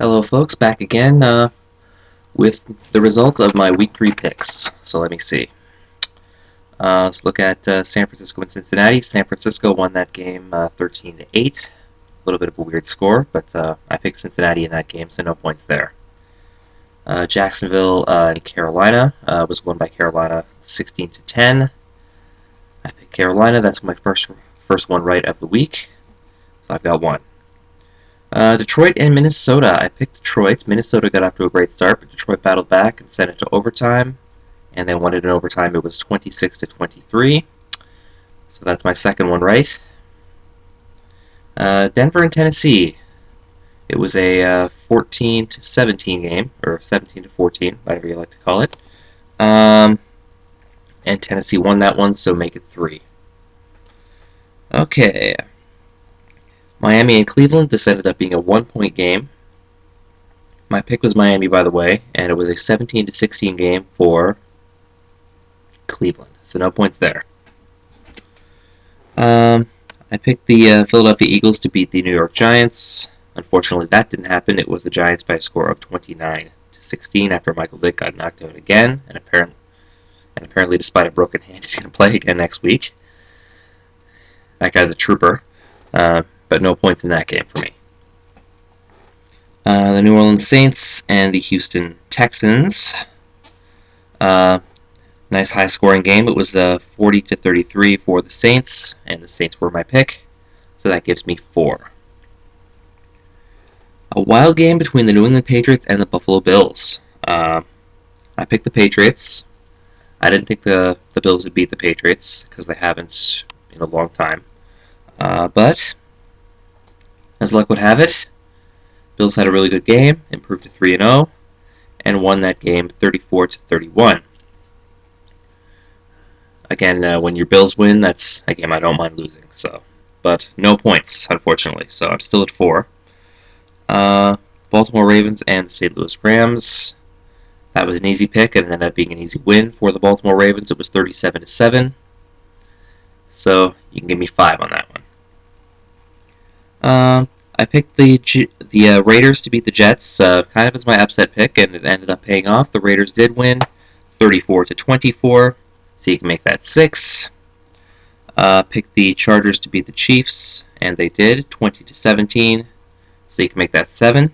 Hello folks, back again with the results of my Week 3 picks. So let me see. Let's look at San Francisco and Cincinnati. San Francisco won that game 13-8. A little bit of a weird score, but I picked Cincinnati in that game, so no points there. Jacksonville and Carolina was won by Carolina 16-10. I picked Carolina. That's my first one right of the week. So I've got one. Detroit and Minnesota. I picked Detroit. Minnesota got off to a great start, but Detroit battled back and sent it to overtime. And they won it in overtime. It was 26-23. So that's my second one right. Denver and Tennessee. It was a 14-17 game, or 17-14, whatever you like to call it. And Tennessee won that one, so make it 3. Okay. Miami and Cleveland, this ended up being a 1-point game. My pick was Miami, by the way, and it was a 17-16 game for Cleveland, so no points there. I picked the Philadelphia Eagles to beat the New York Giants. Unfortunately, that didn't happen. It was the Giants by a score of 29-16 after Michael Vick got knocked out again, and apparently, despite a broken hand, he's going to play again next week. That guy's a trooper. But no points in that game for me. The New Orleans Saints and the Houston Texans. Nice high-scoring game. It was 40-33 for the Saints, and the Saints were my pick, so that gives me 4. A wild game between the New England Patriots and the Buffalo Bills. I picked the Patriots. I didn't think the Bills would beat the Patriots, because they haven't in a long time. But as luck would have it, Bills had a really good game, improved to 3-0, and won that game 34-31. Again, when your Bills win, that's a game I don't mind losing. But no points, unfortunately. So I'm still at 4. Baltimore Ravens and the St. Louis Rams. That was an easy pick, and it ended up being an easy win for the Baltimore Ravens. It was 37-7. So you can give me 5 on that one. I picked the Raiders to beat the Jets, kind of as my upset pick, and it ended up paying off. The Raiders did win, 34-24, so you can make that 6. Picked the Chargers to beat the Chiefs, and they did, 20-17, so you can make that 7.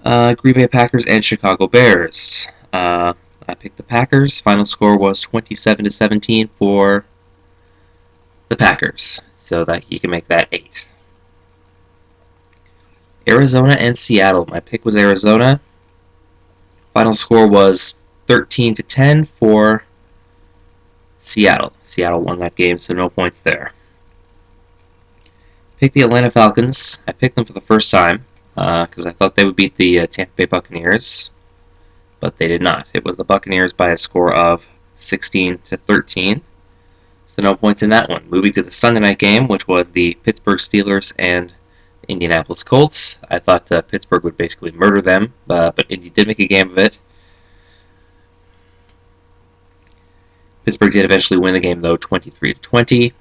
Green Bay Packers and Chicago Bears. I picked the Packers. Final score was 27-17 for the Packers, so that you can make that 8. Arizona and Seattle. My pick was Arizona. Final score was 13-10 for Seattle. Seattle won that game, so no points there. Picked the Atlanta Falcons. I picked them for the first time because I thought they would beat the Tampa Bay Buccaneers, but they did not. It was the Buccaneers by a score of 16-13. So no points in that one. Moving to the Sunday night game, which was the Pittsburgh Steelers and Indianapolis Colts. I thought Pittsburgh would basically murder them, but Indy did make a game of it. Pittsburgh did eventually win the game, though, 23-20.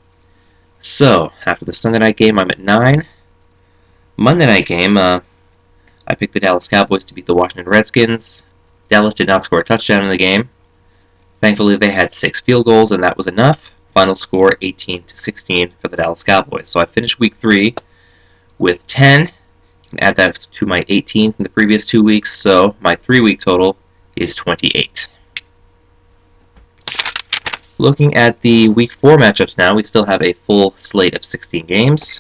So, after the Sunday night game, I'm at 9. Monday night game, I picked the Dallas Cowboys to beat the Washington Redskins. Dallas did not score a touchdown in the game. Thankfully, they had 6 field goals, and that was enough. Final score, 18-16 for the Dallas Cowboys. So I finished Week 3 with 10. You can add that to my 18 from the previous 2 weeks, so my 3-week total is 28. Looking at the Week 4 matchups now, we still have a full slate of 16 games.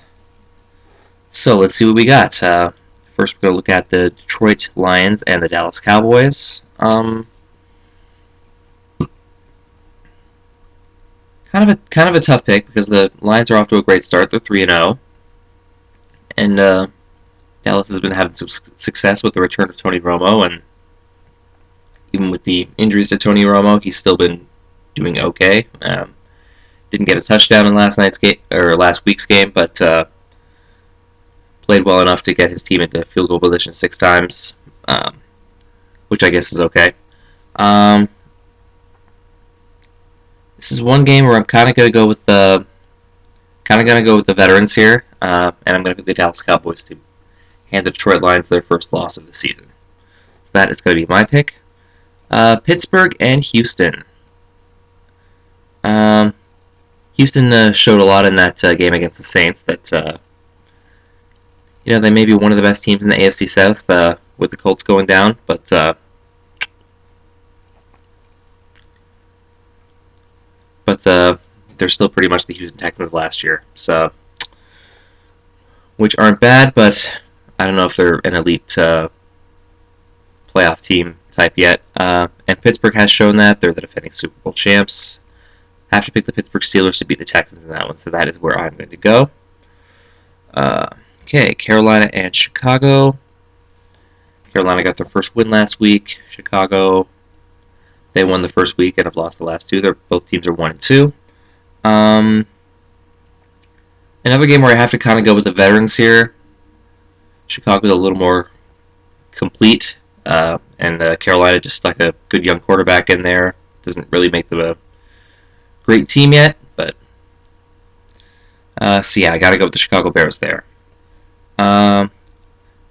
So let's see what we got. First, we're going to look at the Detroit Lions and the Dallas Cowboys. Kind of a tough pick because the Lions are off to a great start. They're 3-0. And Dallas has been having some success with the return of Tony Romo, and even with the injuries to Tony Romo, he's still been doing okay. Didn't get a touchdown in last week's game, but played well enough to get his team into field goal position 6 times, which I guess is okay. This is one game where I'm kind of going to go with the veterans here, and I'm going to pick the Dallas Cowboys to hand the Detroit Lions their first loss of the season. So that is going to be my pick. Pittsburgh and Houston. Houston showed a lot in that game against the Saints that they may be one of the best teams in the AFC South with the Colts going down, but they're still pretty much the Houston Texans of last year. So, which aren't bad, but I don't know if they're an elite playoff team type yet. And Pittsburgh has shown that. They're the defending Super Bowl champs. I have to pick the Pittsburgh Steelers to beat the Texans in that one, so that is where I'm going to go. Okay, Carolina and Chicago. Carolina got their first win last week. Chicago, they won the first week and have lost the last two. Both teams are 1-2. Another game where I have to kind of go with the veterans here. Chicago's a little more complete, and Carolina just stuck a good young quarterback in there. Doesn't really make them a great team yet, but so yeah, I got to go with the Chicago Bears there. A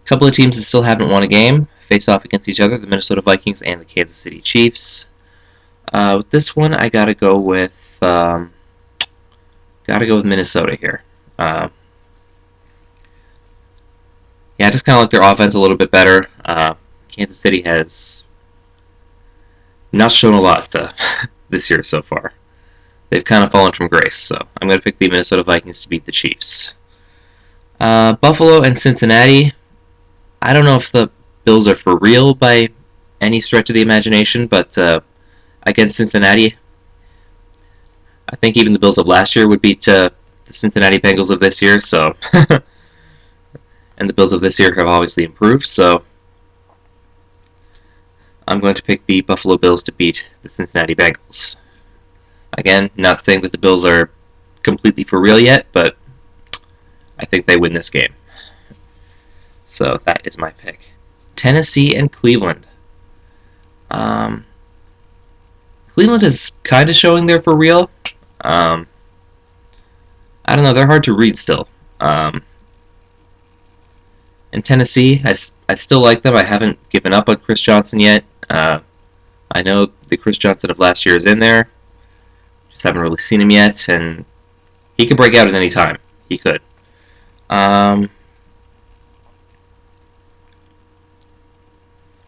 couple of teams that still haven't won a game face off against each other: the Minnesota Vikings and the Kansas City Chiefs. With this one, I got to go with Minnesota here. Yeah, I just kind of like their offense a little bit better. Kansas City has not shown a lot this year so far. They've kind of fallen from grace, so I'm going to pick the Minnesota Vikings to beat the Chiefs. Buffalo and Cincinnati. I don't know if the Bills are for real by any stretch of the imagination, but against Cincinnati, I think even the Bills of last year would beat the Cincinnati Bengals of this year, so and the Bills of this year have obviously improved, so I'm going to pick the Buffalo Bills to beat the Cincinnati Bengals. Again, not saying that the Bills are completely for real yet, but I think they win this game. So that is my pick. Tennessee and Cleveland. Cleveland is kind of showing they're for real. I don't know, they're hard to read still. And Tennessee, I still like them. I haven't given up on Chris Johnson yet. I know the Chris Johnson of last year is in there. Just haven't really seen him yet, and he could break out at any time. He could.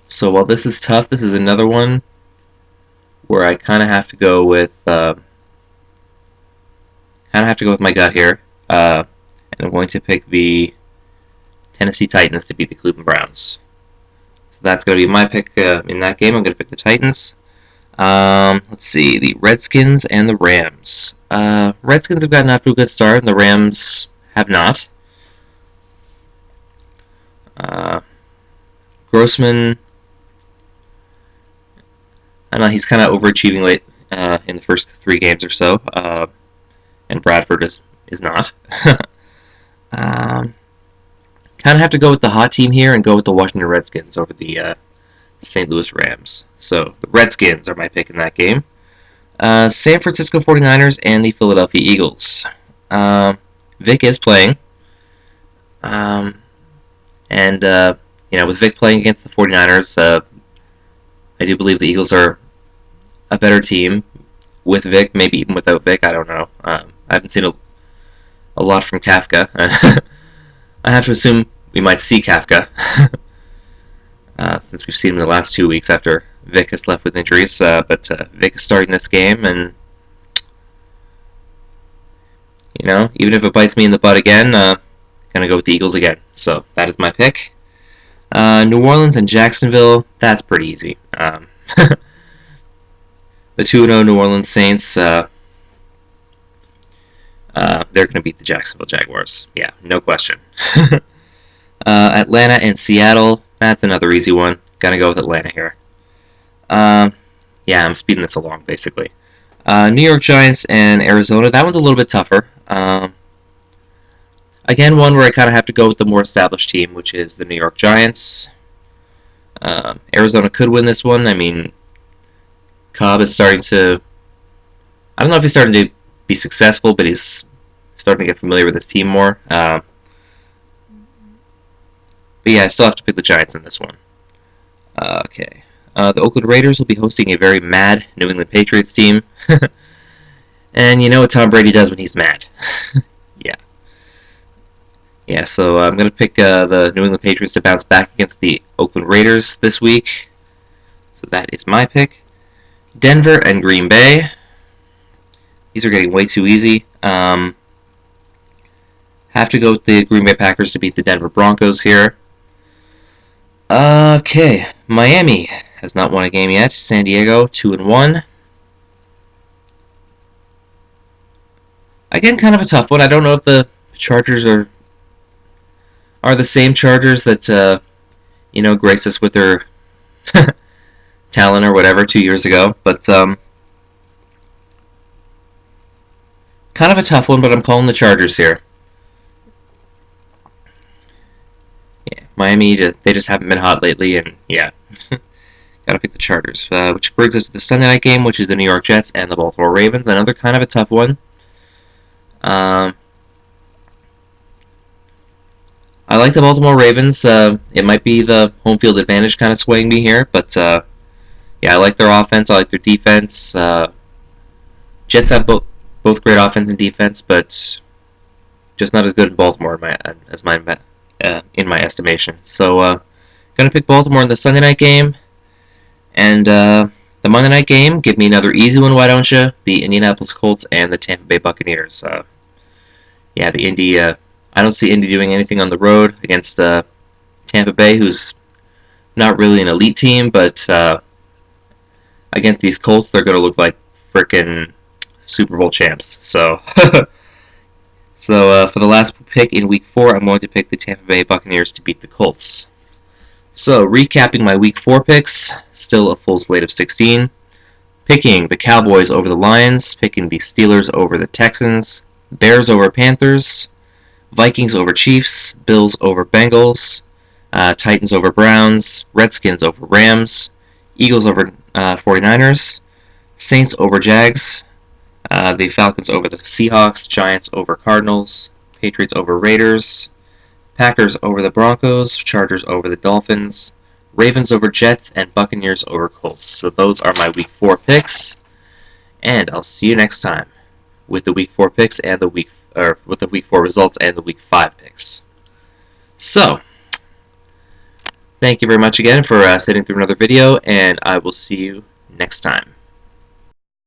So while this is tough, this is another one where I kind of have to go with my gut here, and I'm going to pick the Tennessee Titans to beat the Cleveland Browns. So that's going to be my pick in that game. I'm going to pick the Titans. Let's see, the Redskins and the Rams. Redskins have gotten off to a good start, and the Rams have not. Grossman, I know he's kind of overachieving late in the first 3 games or so, and Bradford is not. Kind of have to go with the hot team here and go with the Washington Redskins over the St. Louis Rams. So the Redskins are my pick in that game. San Francisco 49ers and the Philadelphia Eagles. Vic is playing. And with Vic playing against the 49ers, I do believe the Eagles are a better team with Vic, maybe even without Vic, I don't know. I haven't seen a lot from Kafka. I have to assume we might see Kafka, since we've seen him the last 2 weeks after Vic has left with injuries. But Vic is starting this game, and even if it bites me in the butt again, gonna go with the Eagles again. So that is my pick. New Orleans and Jacksonville, that's pretty easy. The 2-0 New Orleans Saints, they're going to beat the Jacksonville Jaguars. Yeah, no question. Atlanta and Seattle, that's another easy one. Gotta go with Atlanta here. Yeah, I'm speeding this along, basically. New York Giants and Arizona, that one's a little bit tougher. Again, one where I kind of have to go with the more established team, which is the New York Giants. Arizona could win this one. I mean, Cobb is starting to... I don't know if he's starting to be successful, but he's starting to get familiar with his team more. But yeah, I still have to pick the Giants in this one. Okay. The Oakland Raiders will be hosting a very mad New England Patriots team. And you know what Tom Brady does when he's mad. Yeah. Yeah, so I'm going to pick the New England Patriots to bounce back against the Oakland Raiders this week. So that is my pick. Denver and Green Bay. These are getting way too easy. Have to go with the Green Bay Packers to beat the Denver Broncos here. Okay, Miami has not won a game yet. San Diego 2-1. Again, kind of a tough one. I don't know if the Chargers are the same Chargers that graced us with their talent or whatever 2 years ago, but kind of a tough one. But I'm calling the Chargers here. Yeah, Miami, they just haven't been hot lately, and yeah, gotta pick the Chargers. Which brings us to the Sunday night game, which is the New York Jets and the Baltimore Ravens. Another kind of a tough one. I like the Baltimore Ravens. It might be the home field advantage kind of swaying me here, but yeah, I like their offense. I like their defense. Jets have both great offense and defense, but just not as good in Baltimore in my estimation. So, gonna pick Baltimore in the Sunday night game, and the Monday night game. Give me another easy one, why don't you? The Indianapolis Colts and the Tampa Bay Buccaneers. Yeah, the Indy. I don't see Indy doing anything on the road against Tampa Bay, who's not really an elite team, but against these Colts, they're going to look like frickin' Super Bowl champs. So, for the last pick in Week 4, I'm going to pick the Tampa Bay Buccaneers to beat the Colts. So, recapping my Week 4 picks, still a full slate of 16. Picking the Cowboys over the Lions, picking the Steelers over the Texans, Bears over Panthers, Vikings over Chiefs, Bills over Bengals, Titans over Browns, Redskins over Rams, Eagles over 49ers, Saints over Jags, the Falcons over the Seahawks, Giants over Cardinals, Patriots over Raiders, Packers over the Broncos, Chargers over the Dolphins, Ravens over Jets, and Buccaneers over Colts. So those are my Week 4 picks, and I'll see you next time with the Week 4 picks and with the Week 4 results and the Week 5 picks. So, thank you very much again for sitting through another video, and I will see you next time.